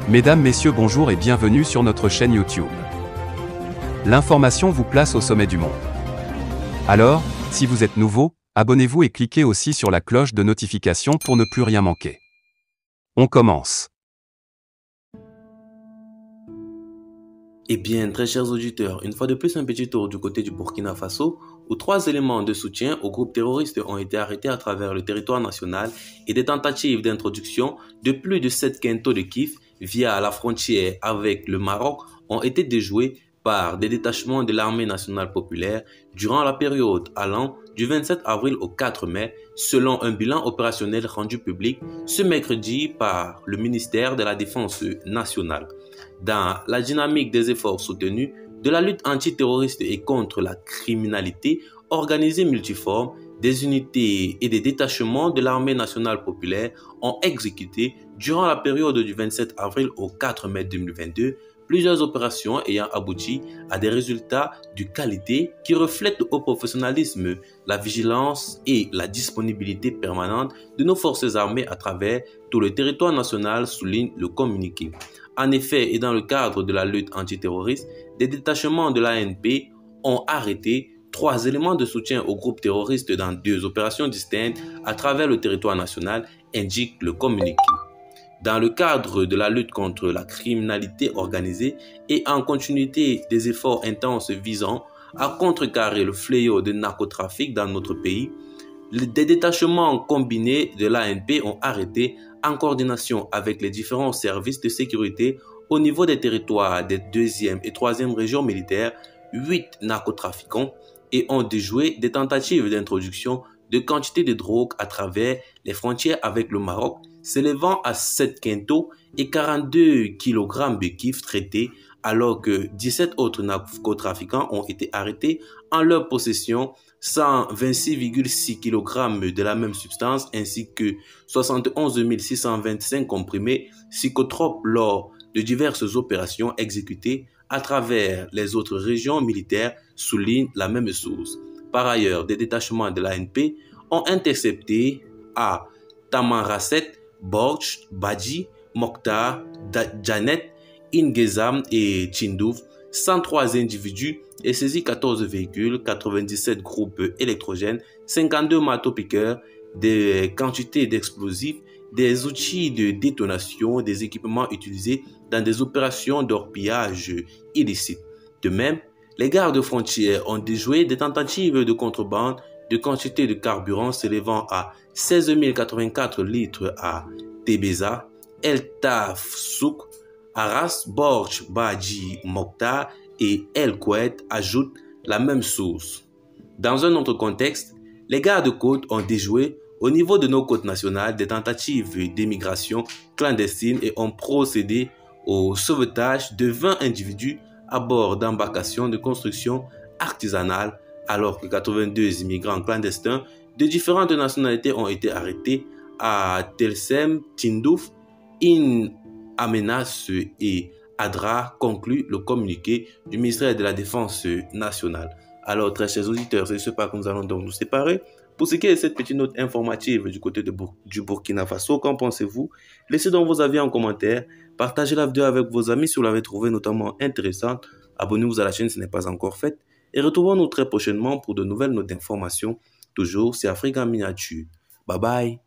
Mesdames, Messieurs, bonjour et bienvenue sur notre chaîne YouTube. L'information vous place au sommet du monde. Alors, si vous êtes nouveau, abonnez-vous et cliquez aussi sur la cloche de notification pour ne plus rien manquer. On commence. Eh bien, très chers auditeurs, une fois de plus un petit tour du côté du Burkina Faso, où 3 éléments de soutien au groupe terroriste ont été arrêtés à travers le territoire national et des tentatives d'introduction de plus de 7 quintaux de kiff via la frontière avec le Maroc ont été déjoués par des détachements de l'armée nationale populaire durant la période allant du 27 avril au 4 mai, selon un bilan opérationnel rendu public ce mercredi par le ministère de la Défense nationale. Dans la dynamique des efforts soutenus de la lutte antiterroriste et contre la criminalité organisée multiforme, des unités et des détachements de l'armée nationale populaire ont exécuté, durant la période du 27 avril au 4 mai 2022, plusieurs opérations ayant abouti à des résultats de qualité qui reflètent le haut professionnalisme, la vigilance et la disponibilité permanente de nos forces armées à travers tout le territoire national, souligne le communiqué. En effet, et dans le cadre de la lutte antiterroriste, des détachements de l'ANP ont arrêté 3 éléments de soutien au groupe terroriste dans 2 opérations distinctes à travers le territoire national, indique le communiqué. Dans le cadre de la lutte contre la criminalité organisée et en continuité des efforts intenses visant à contrecarrer le fléau du narcotrafic dans notre pays, des détachements combinés de l'ANP ont arrêté, en coordination avec les différents services de sécurité au niveau des territoires des 2e et 3e régions militaires, 8 narcotrafiquants et ont déjoué des tentatives d'introduction de quantités de drogue à travers les frontières avec le Maroc, s'élevant à 7 quintaux et 42 kg de kiff traités, alors que 17 autres narcotrafiquants ont été arrêtés en leur possession, 126,6 kg de la même substance ainsi que 71 625 comprimés psychotropes lors de diverses opérations exécutées à travers les autres régions militaires, souligne la même source. Par ailleurs, des détachements de l'ANP ont intercepté à Tamanrasset, Borch, Badji, Mokhtar, Janet, Ingezam et Tindouf 103 individus et saisi 14 véhicules, 97 groupes électrogènes, 52 marteaux-piqueurs, des quantités d'explosifs, des outils de détonation, des équipements utilisés dans des opérations d'orpillage illicites. De même, les gardes-frontières ont déjoué des tentatives de contrebande de quantités de carburant s'élevant à 16 084 litres à Tébéza, El Taf Souk, Arras, Borch, Badji, Mokhtar et El Kouet, ajoute la même source. Dans un autre contexte, les gardes-côtes ont déjoué au niveau de nos côtes nationales des tentatives d'émigration clandestine et ont procédé au sauvetage de 20 individus à bord d'embarcations de construction artisanale, alors que 82 immigrants clandestins de différentes nationalités ont été arrêtés à Telsem, Tindouf, In Amenas et Adra, conclut le communiqué du ministère de la Défense nationale. Alors, très chers auditeurs, c'est ce pas que nous allons donc nous séparer. Pour ce qui est de cette petite note informative du côté du Burkina Faso, qu'en pensez-vous? Laissez donc vos avis en commentaire. Partagez la vidéo avec vos amis si vous l'avez trouvée notamment intéressante. Abonnez-vous à la chaîne si ce n'est pas encore fait. Et retrouvons-nous très prochainement pour de nouvelles notes d'information. Toujours, c'est Afrique en miniature. Bye bye.